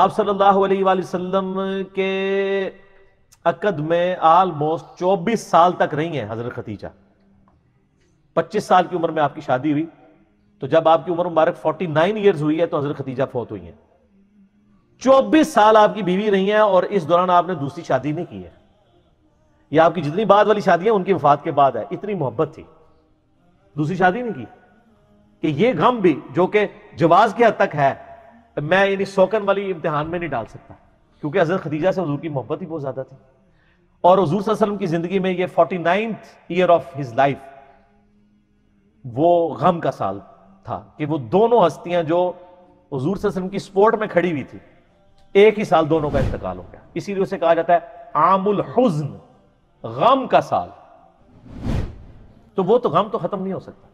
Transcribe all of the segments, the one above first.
آپ صلی اللہ علیہ وآلہ وسلم کے عقد میں آلموسٹ 24 سال تک رہی ہیں حضرت خدیجہ. 25 سال کی عمر میں آپ کی شادی ہوئی، تو جب آپ کی عمر مبارک 49 ایئرز ہوئی ہے تو حضرت خدیجہ فوت ہوئی ہیں. 24 سال آپ کی بیوی رہی ہیں اور اس دوران آپ نے دوسری شادی نہیں کی ہے. یہ آپ کی جتنی بعد والی شادیاں ان کی وفات کے بعد ہے. اتنی محبت تھی، دوسری شادی نہیں کی. کہ یہ غم بھی جو کہ جواز کی حد تک ہے، میں یعنی سوکن والی امتحان میں نہیں ڈال سکتا، کیونکہ حضرت خدیجہ سے حضور کی محبت ہی بہت زیادہ تھی. اور حضور صلی اللہ علیہ وسلم کی زندگی میں یہ 49th year of his life وہ غم کا سال تھا کہ وہ دونوں ہستیاں جو حضور صلی اللہ علیہ وسلم کی سپورٹ میں کھڑی ہوئی تھی، ایک ہی سال دونوں کا انتقال ہو گیا. اسی لیے اسے کہا جاتا ہے عام الحزن، غم کا سال. تو وہ تو غم تو ختم نہیں ہو سکتا.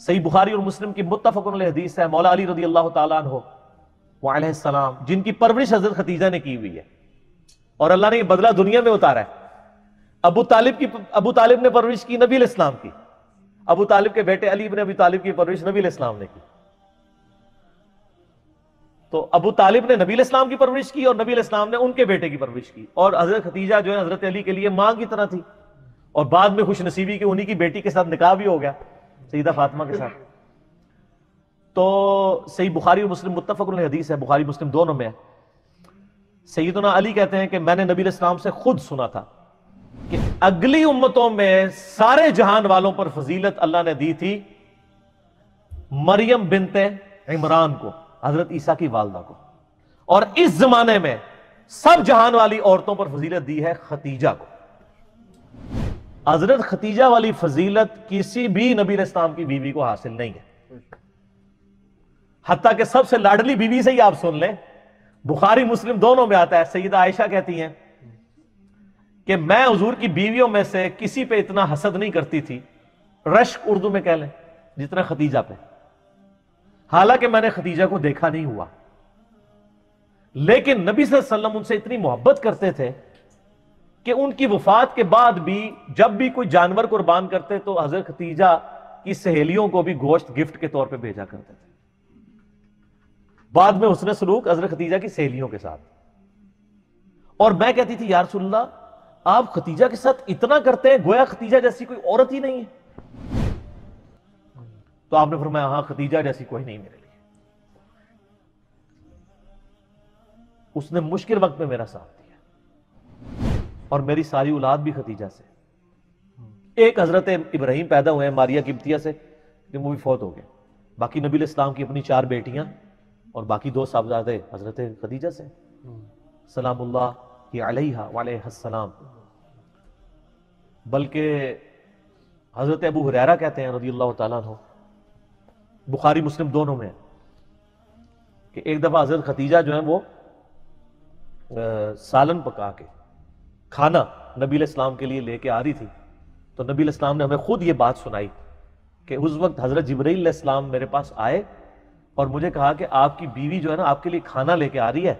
صحیح بخاری اور مسلم کی متفق علیہ حدیث ہے، مولا علی رضی اللہ تعالیٰ عنہ وعلیہ السلام، جن کی پرورش حضرت خدیجہ نے کی ہوئی ہے اور اللہ نے یہ بدلہ دنیا میں اتارا ہے. ابو طالب نے پرورش کی نبی علیہ السلام کی. ابو طالب کے بیٹے علی ابن ابی طالب کی پرورش نبی علیہ السلام نے کی. تو ابو طالب نے نبی علیہ السلام کی پرورش کی اور نبی علیہ السلام نے ان کے بیٹے کی پرورش کی. اور حضرت خدیجہ جو ہے حضرت علی کے لیے ماں کی طرح تھی، اور بعد میں خوش نصیبی کہ انہی کی بیٹی کے ساتھ نکاح بھی ہو گیا سیدہ فاطمہ کے ساتھ. تو صحیح بخاری اور مسلم متفق علیہ حدیث ہے، بخاری مسلم دونوں میں ہے. سیدنا علی کہتے ہیں کہ میں نے نبی علیہ السلام سے خود سنا تھا کہ اگلی امتوں میں سارے جہان والوں پر فضیلت اللہ نے دی تھی مریم بنت عمران کو، حضرت عیسیٰ کی والدہ کو، اور اس زمانے میں سب جہان والی عورتوں پر فضیلت دی ہے خدیجہ کو. حضرت خدیجہ والی فضیلت کسی بھی نبی علیہ السلام کی بیوی کو حاصل نہیں ہے. حتیٰ کہ سب سے لاڈلی بیوی سے ہی آپ سن لیں، بخاری مسلم دونوں میں آتا ہے، سیدہ عائشہ کہتی ہیں کہ میں حضور کی بیویوں میں سے کسی پہ اتنا حسد نہیں کرتی تھی، رشک اردو میں کہہ لیں، جتنا خدیجہ پہ. حالانکہ میں نے خدیجہ کو دیکھا نہیں ہوا، لیکن نبی صلی اللہ علیہ وسلم ان سے اتنی محبت کرتے تھے کہ ان کی وفات کے بعد بھی جب بھی کوئی جانور قربان کرتے تو حضرت خدیجہ کی سہیلیوں کو بھی گوشت گفٹ کے طور پہ بھیجا کرتے تھے. بعد میں حسن سلوک حضرت خدیجہ کی سہیلیوں کے ساتھ. اور میں کہتی تھی یا رسول اللہ آپ خدیجہ کے ساتھ اتنا کرتے ہیں گویا خدیجہ جیسی کوئی عورت ہی نہیں ہے. تو آپ نے فرمایا ہاں خدیجہ جیسی کوئی نہیں میرے لیے. اس نے مشکل وقت میں میرا ساتھ دیا اور میری ساری اولاد بھی خدیجہ سے. ایک حضرت ابراہیم پیدا ہوئے ہیں ماریہ قبطیہ سے، لیکن وہ بھی فوت ہو گئے. باقی نبی علیہ السلام کی اپنی 4 بیٹیاں اور باقی 2 صاحبزادے حضرت خدیجہ سے سلام اللہ علیہا وعلیہ السلام. بلکہ حضرت ابو ہریرہ کہتے ہیں رضی اللہ تعالیٰ عنہ، بخاری مسلم دونوں میں، کہ ایک دفعہ حضرت خدیجہ جو ہے وہ سالن پکا کے کھانا نبی علیہ السلام کے لیے لے کے آ رہی تھی. تو نبی علیہ السلام نے ہمیں خود یہ بات سنائی کہ اس وقت حضرت جبرائیل علیہ السلام میرے پاس آئے اور مجھے کہا کہ آپ کی بیوی جو ہے نا آپ کے لیے کھانا لے کے آ رہی ہے،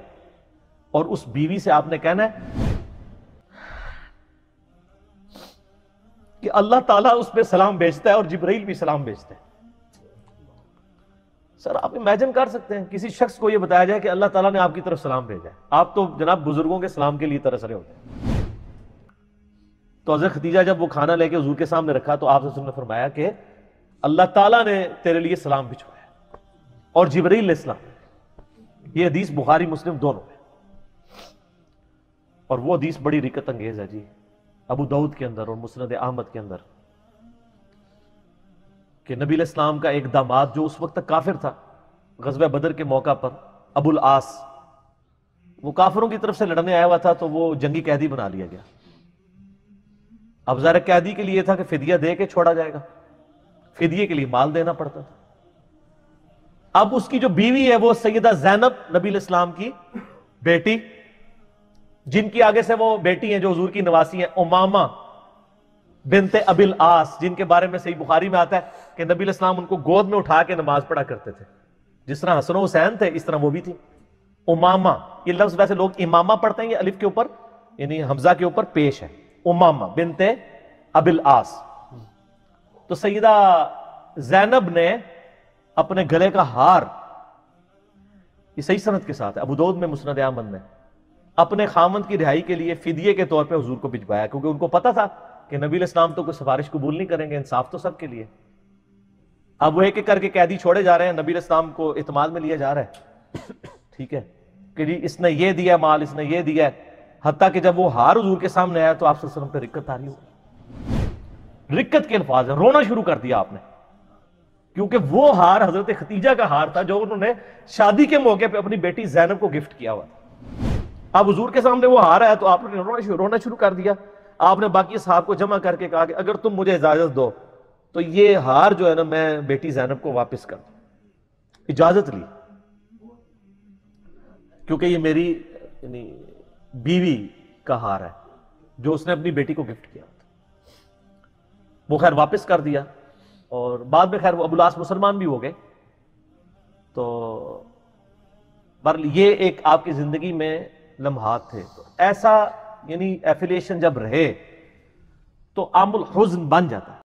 اور اس بیوی سے آپ نے کہنا ہے کہ اللہ تعالیٰ اس پہ سلام بھیجتا ہے اور جبرائیل بھی سلام بھیجتا ہے. سر آپ امیجن کر سکتے ہیں کسی شخص کو یہ بتایا جائے کہ اللہ تعالیٰ نے آپ کی طرف سلام بھیجا ہے، آپ تو جناب بزرگوں کے سلام کے لیے ترس رہے ہوتے ہیں. تو حضرت خدیجہ جب وہ کھانا لے کے حضور کے سامنے رکھا تو آپ نے فرمایا کہ اللہ تعالیٰ نے تیرے لیے سلام بھجوایا اور جبرائیل علیہ السلام. یہ حدیث بخاری مسلم دونوں میں، اور وہ حدیث بڑی رکت انگیز ہے جی، ابو داؤد کے اندر اور مسند احمد کے اندر، کہ نبی علیہ السلام کا ایک داماد جو اس وقت تک کافر تھا، غزوہ بدر کے موقع پر ابو العاص، وہ کافروں کی طرف سے لڑنے آیا ہوا تھا تو وہ جنگی قیدی بنا لیا گیا. اب ظاہر قیدی کے لیے تھا کہ فدیہ دے کے چھوڑا جائے گا، فدیے کے لیے مال دینا پڑتا تھا. اب اس کی جو بیوی ہے وہ سیدہ زینب نبی علیہ السلام کی بیٹی، جن کی آگے سے وہ بیٹی ہیں جو حضور کی نواسی ہیں، امامہ بنت ابی العاص، جن کے بارے میں صحیح بخاری میں آتا ہے کہ نبی علیہ السلام ان کو گود میں اٹھا کے نماز پڑھا کرتے تھے. جس طرح حسن و حسین تھے اس طرح وہ بھی تھی. امامہ، یہ لفظ ویسے لوگ امامہ پڑھتے ہیں، یہ الف کے اوپر یعنی حمزہ کے اوپر پیش ہے، امامہ بنت ابی العاص. تو سیدہ زینب نے اپنے گلے کا ہار یہ صحیح سند کے ساتھ ہے، ابو داؤد میں، مسند احمد میں، اپنے خاوند کی رہائی کے لیے فدیے کے طور پہ حضور کو بھجوایا، کیونکہ ان کو پتا تھا کہ نبی علیہ السلام تو کوئی سفارش قبول نہیں کریں گے، انصاف تو سب کے لیے۔ اب وہ ایک ایک کر کے قیدی چھوڑے جا رہے ہیں، نبی علیہ السلام کو اعتماد میں لیا جا رہا ہے، ٹھیک ہے، کہ جی اس نے یہ دیا مال، اس نے یہ دیا ہے، حتیٰ کہ جب وہ ہار حضور کے سامنے آیا تو آپ صلی اللہ علیہ وسلم پہ رکت آ رہی ہو، رکت کے الفاظ ہیں، رونا شروع کر دیا آپ نے، کیونکہ وہ ہار حضرت ختیجہ کا ہار تھا جو انہوں نے شادی کے موقع پہ اپنی بیٹی زینب کو گفٹ کیا ہوا تھا۔ اب حضور کے سامنے وہ ہار آیا تو آپ نے رونا شروع کر دیا۔ آپ نے باقی صحابہ کو جمع کر کے کہا کہ اگر تم مجھے اجازت دو تو یہ ہار جو ہے نا میں بیٹی زینب کو واپس کر دوں۔ اجازت لی، کیونکہ یہ میری یعنی بیوی کا ہار ہے جو اس نے اپنی بیٹی کو گفٹ کیا تھا۔ وہ خیر واپس کر دیا، اور بعد میں خیر وہ ابو العاص مسلمان بھی ہو گئے۔ تو یہ ایک آپ کی زندگی میں لمحات تھے، تو ایسا یعنی ایفیلیشن جب رہے تو عام الحزن بن جاتا ہے۔